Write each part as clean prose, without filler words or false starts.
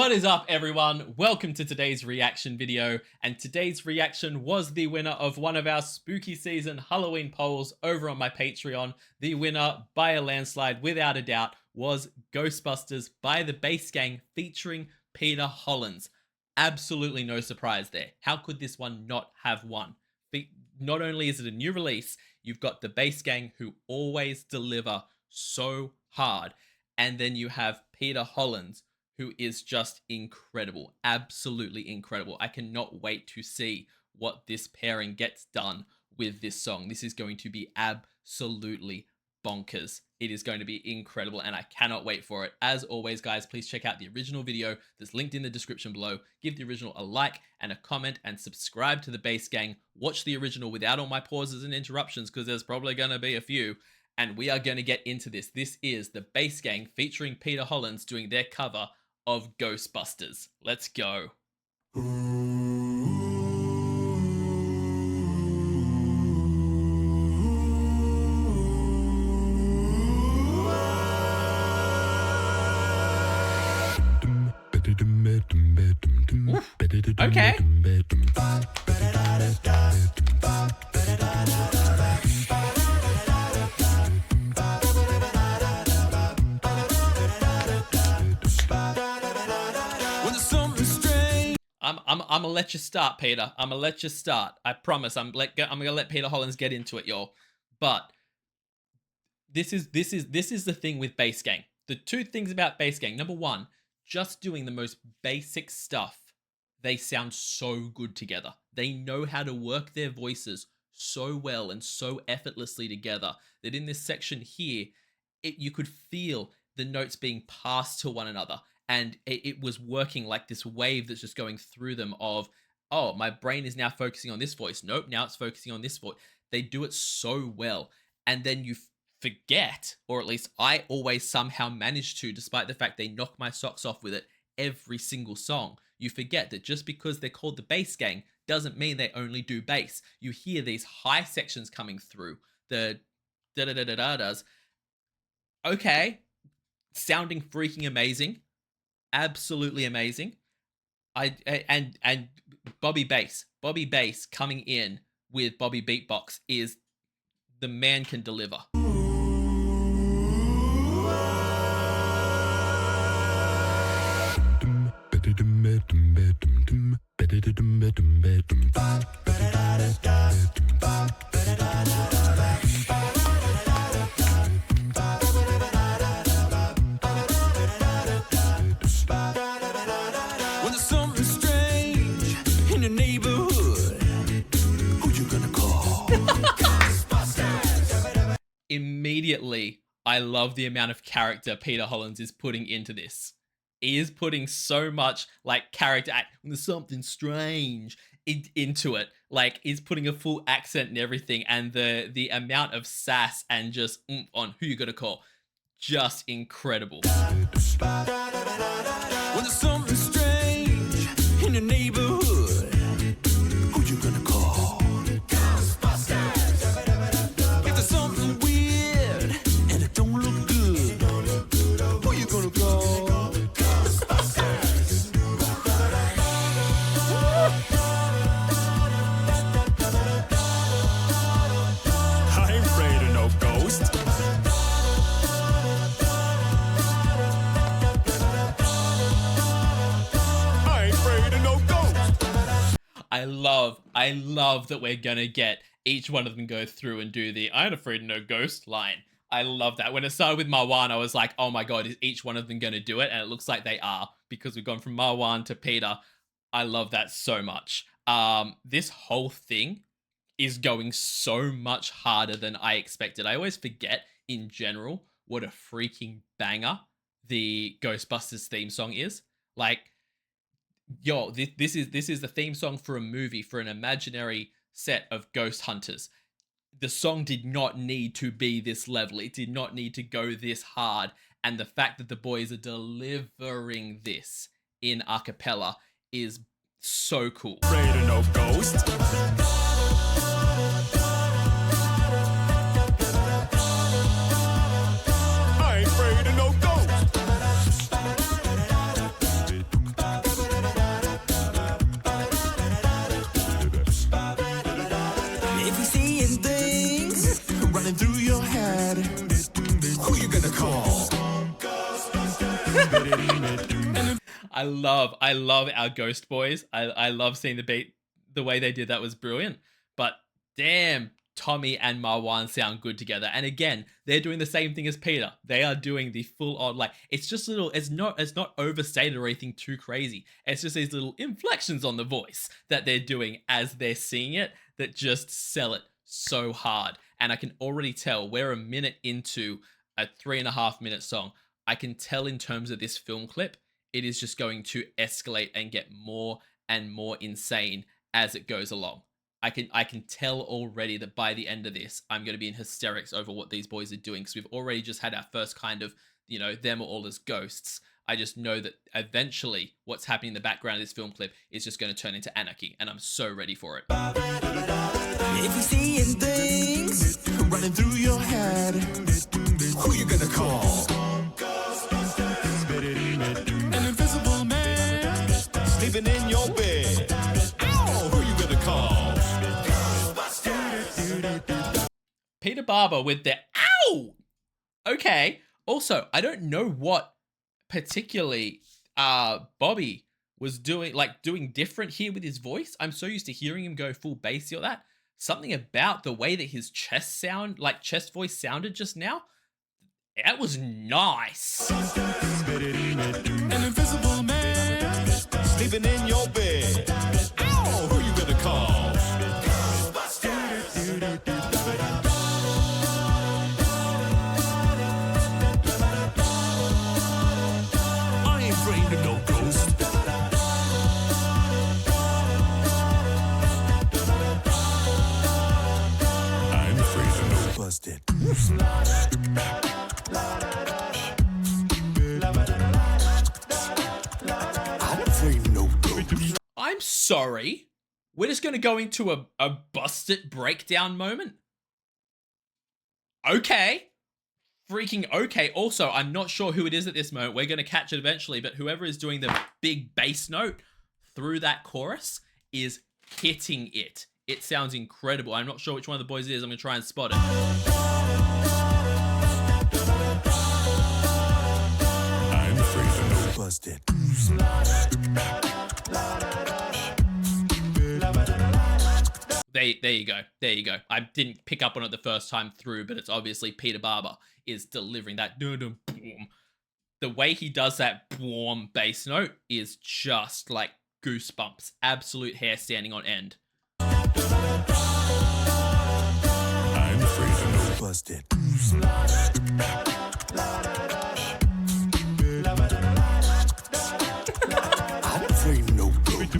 What is up, everyone? Welcome to today's reaction video, and today's reaction was the winner of one of our spooky season Halloween polls over on my Patreon. The winner, by a landslide, without a doubt, was Ghostbusters by the Bass Gang featuring Peter Hollens. Absolutely no surprise there. How could this one not have won? Not only is it a new release, you've got the Bass Gang who always deliver so hard, and then you have Peter Hollens, who is just incredible, absolutely incredible. I cannot wait to see what this pairing gets done with this song. This is going to be absolutely bonkers. It is going to be incredible, and I cannot wait for it. As always, guys, please check out the original video that's linked in the description below. Give the original a like and a comment, and subscribe to the Bass Gang. Watch the original without all my pauses and interruptions, because there's probably going to be a few. And we are going to get into this. This is the Bass Gang featuring Peter Hollens doing their cover of Ghostbusters. Let's go. Oof. Okay. I'm gonna let you start, Peter. I'm gonna let you start. I promise. I'm gonna let Peter Hollens get into it, y'all. But this is the thing with Bass Gang. The two things about Bass Gang. Number one, just doing the most basic stuff. They sound so good together. They know how to work their voices so well and so effortlessly together that in this section here, you could feel the notes being passed to one another. And it was working like this wave that's just going through them of, oh, my brain is now focusing on this voice. Nope, now it's focusing on this voice. They do it so well. And then you forget, or at least I always somehow manage to, despite the fact they knock my socks off with it every single song. You forget that just because they're called the Bass Gang doesn't mean they only do bass. You hear these high sections coming through, the da-da-da-da-da-das. Okay, sounding freaking amazing. Absolutely amazing. And Bobby Bass coming in with Bobby Beatbox is the man can deliver. Immediately, I love the amount of character Peter Hollens is putting into this. He is putting so much like character when there's something strange into it. Like he's putting a full accent and everything, and the amount of sass and just on who you gotta call, just incredible. When there's something strange in the neighborhood, who you gonna call? Ghostbusters. If there's something weird and it don't look good, who you gonna call? Ghostbusters. I ain't afraid of no ghost. I love that we're gonna get each one of them go through and do the I ain't afraid of no ghost line. I love that. When it started with Marwan, I was like, oh my god, is each one of them gonna do it? And it looks like they are, because we've gone from Marwan to Peter. I love that so much. This whole thing is going so much harder than I expected. I always forget, in general, what a freaking banger the Ghostbusters theme song is. Like, yo, this is the theme song for a movie, for an imaginary set of ghost hunters. The song did not need to be this level. It did not need to go this hard. And the fact that the boys are delivering this in acapella is so cool. Afraid of no ghost. I ain't afraid of no ghost. head. Who you gonna call? I love our Ghost Boys. I love seeing the beat. The way they did that was brilliant. But damn, Tommy and Marwan sound good together. And again, they're doing the same thing as Peter. They are doing the full on, like, it's just little, it's not overstated or anything too crazy. It's just these little inflections on the voice that they're doing as they're singing it that just sell it so hard. And I can already tell we're a minute into a 3.5 minute song. I can tell in terms of this film clip, it is just going to escalate and get more and more insane as it goes along. I can tell already that by the end of this, I'm going to be in hysterics over what these boys are doing, because we've already just had our first kind of, them all as ghosts. I just know that eventually what's happening in the background of this film clip is just going to turn into anarchy, and I'm so ready for it. If you're seeing things running through your head, who you gonna call? An invisible man sleeping in your bed. Ow, who you gonna call? Peter Barber with the ow. Okay. Also, I don't know what particularly Bobby was doing different here with his voice. I'm so used to hearing him go full bassy or that. Something about the way that his chest voice sounded just now. That was nice. An invisible man sleeping in your bed. Ow, who you gonna call? I ain't afraid of no ghost. I'm afraid of no busted. I'm sorry. We're just going to go into a busted breakdown moment? Okay. Freaking okay. Also, I'm not sure who it is at this moment. We're going to catch it eventually, but whoever is doing the big bass note through that chorus is hitting it. It sounds incredible. I'm not sure which one of the boys it is. I'm going to try and spot it. I'm afraid of no busted. There you go. There you go. I didn't pick up on it the first time through, but it's obviously Peter Barber is delivering that boom. The way he does that boom bass note is just like goosebumps. Absolute hair standing on end. I'm afraid of no busted. I'm afraid no ghost.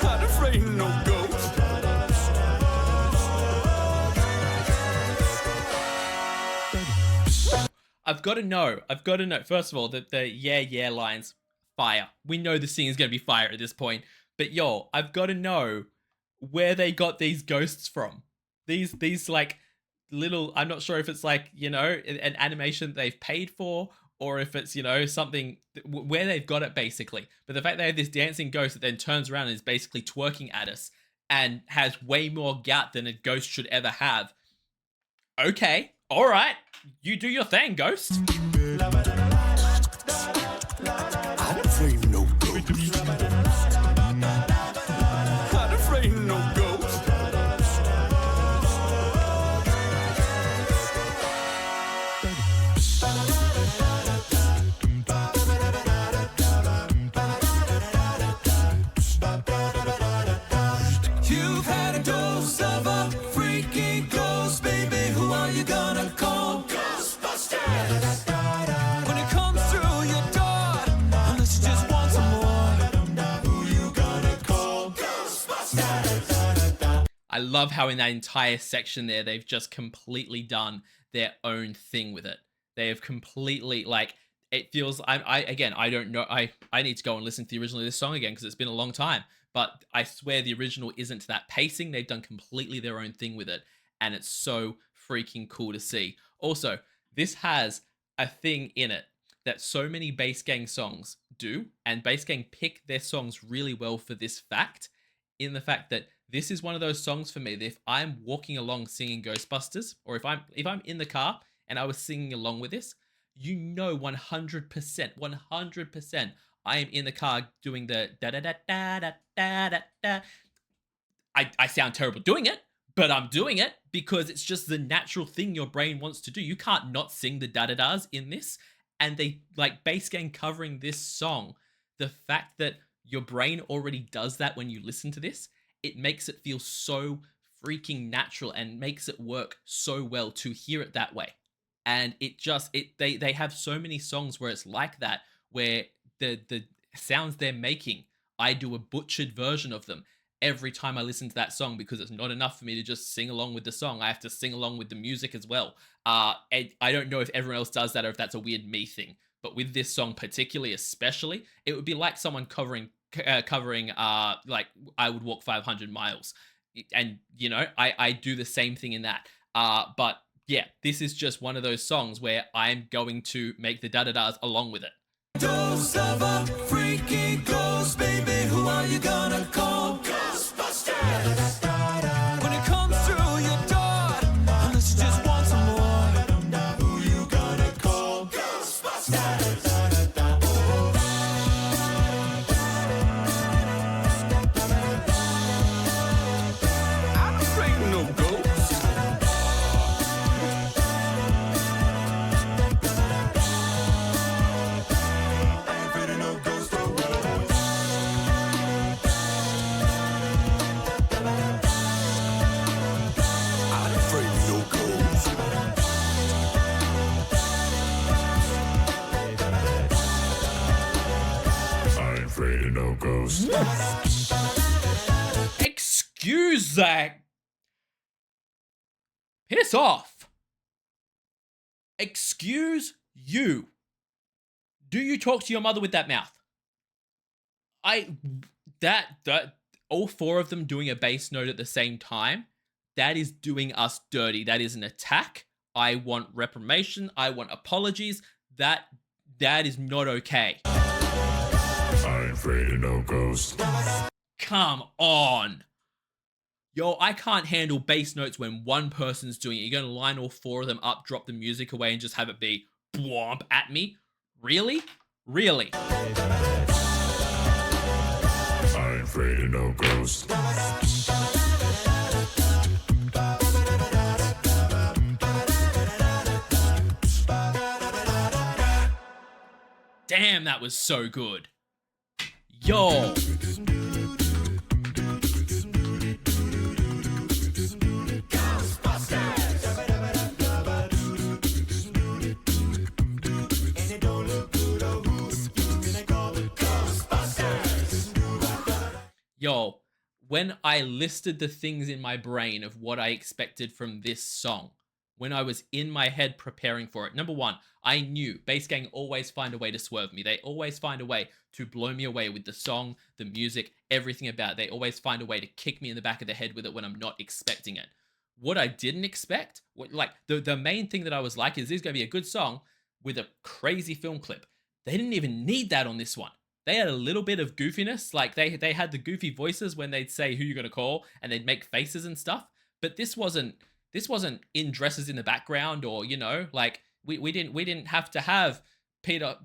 I'm afraid no ghost. I've got to know. First of all, that the yeah lines, fire. We know the scene is going to be fire at this point. But yo, I've got to know where they got these ghosts from. These like little, I'm not sure if it's like, an animation that they've paid for, or if it's, something where they've got it basically. But the fact they have this dancing ghost that then turns around and is basically twerking at us and has way more gout than a ghost should ever have. Okay, all right, you do your thing, ghost. I'm afraid no ghost. I'm afraid no ghost. You've had a dose of a freaky ghost, baby. Who are you gonna call? Ghostbusters! When it comes through your door, unless you just want some more, who you gonna call? Ghostbusters! I love how in that entire section there, they've just completely done their own thing with it. They have completely, like, it feels, I don't know, I need to go and listen to the original of this song again because it's been a long time, but I swear the original isn't to that pacing. They've done completely their own thing with it, and it's so freaking cool to see. Also, this has a thing in it that so many bass gang songs do, and bass gang pick their songs really well for this fact, in the fact that this is one of those songs for me that if I'm walking along singing Ghostbusters, or if I'm in the car and I was singing along with this, 100%, 100%, I am in the car doing the da da da da da da da da. I sound terrible doing it, but I'm doing it because it's just the natural thing your brain wants to do. You can't not sing the da da das in this. And they like Bass Gang covering this song. The fact that your brain already does that when you listen to this, it makes it feel so freaking natural and makes it work so well to hear it that way. And it just they have so many songs where it's like that, where the sounds they're making, I do a butchered version of them every time I listen to that song because it's not enough for me to just sing along with the song. I have to sing along with the music as well. And I don't know if everyone else does that or if that's a weird me thing. But with this song particularly, especially, it would be like someone covering like I Would Walk 500 Miles. And, I do the same thing in that. But yeah, this is just one of those songs where I'm going to make the da-da-das along with it. Dose of a freaky ghost, baby. Who are you gonna call? Ghostbusters! When it comes through your door, unless you just want some more. Who you gonna call? Ghostbusters! I'm afraid of no ghosts. Excuse that. Piss off. Excuse you. Do you talk to your mother with that mouth? That all four of them doing a bass note at the same time, that is doing us dirty. That is an attack. I want reprimation. I want apologies. That is not okay. I'm afraid of no ghost. Come on. Yo, I can't handle bass notes when one person's doing it. You're going to line all four of them up, drop the music away, and just have it be blomp at me? Really? Really? I'm afraid of no ghost. Damn, that was so good. Yo. Yo, when I listed the things in my brain of what I expected from this song, when I was in my head preparing for it, number one, I knew Bass Gang always find a way to swerve me. They always find a way to blow me away with the song, the music, everything about it. They always find a way to kick me in the back of the head with it when I'm not expecting it. What I didn't expect, the main thing that I was like is this is going to be a good song with a crazy film clip. They didn't even need that on this one. They had a little bit of goofiness, like they had the goofy voices when they'd say who you're gonna call, and they'd make faces and stuff. But this wasn't in dresses in the background, or like we didn't have to have Peter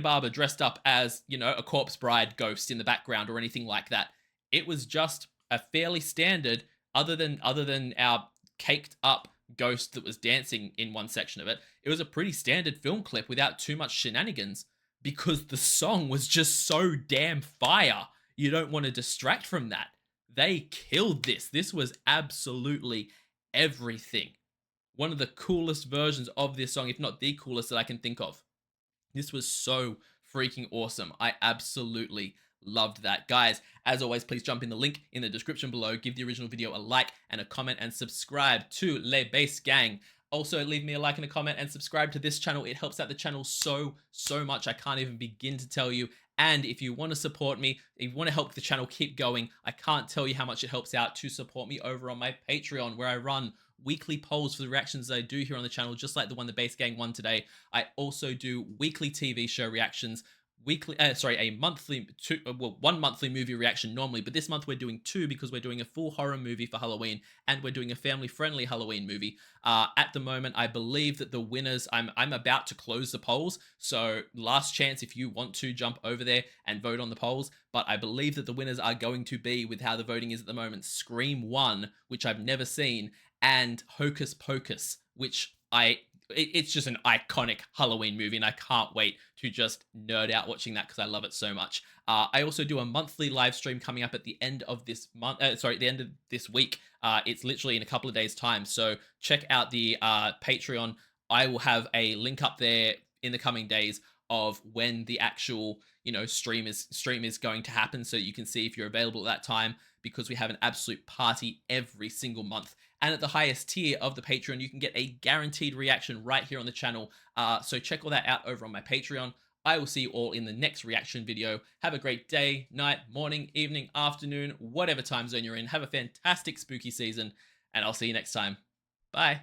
Barber dressed up as a corpse bride ghost in the background or anything like that. It was just a fairly standard, other than our caked up ghost that was dancing in one section of it. It was a pretty standard film clip without too much shenanigans, because the song was just so damn fire. You don't want to distract from that. They killed this. This was absolutely everything. One of the coolest versions of this song, if not the coolest that I can think of. This was so freaking awesome. I absolutely loved that. Guys, as always, please jump in the link in the description below. Give the original video a like and a comment, and subscribe to Les Bass Gang. Also, leave me a like and a comment and subscribe to this channel. It helps out the channel so much. I can't even begin to tell you. And if you want to support me, if you want to help the channel keep going, I can't tell you how much it helps out to support me over on my Patreon, where I run weekly polls for the reactions that I do here on the channel, just like the one the Bass Gang won today. I also do weekly TV show reactions a monthly two, well, one monthly movie reaction normally, but this month we're doing two because we're doing a full horror movie for Halloween and we're doing a family friendly Halloween movie. At the moment, I believe that the winners, I'm about to close the polls, so last chance if you want to jump over there and vote on the polls. But I believe that the winners are going to be, with how the voting is at the moment, Scream One, which I've never seen, and Hocus Pocus, which it's just an iconic Halloween movie, and I can't wait to just nerd out watching that because I love it so much. I also do a monthly live stream coming up at the end of this month. The end of this week. It's literally in a couple of days' time. So check out the Patreon. I will have a link up there in the coming days of when the actual stream is going to happen, so you can see if you're available at that time, because we have an absolute party every single month. And at the highest tier of the Patreon, you can get a guaranteed reaction right here on the channel. So check all that out over on my Patreon. I will see you all in the next reaction video. Have a great day, night, morning, evening, afternoon, whatever time zone you're in. Have a fantastic spooky season, and I'll see you next time. Bye.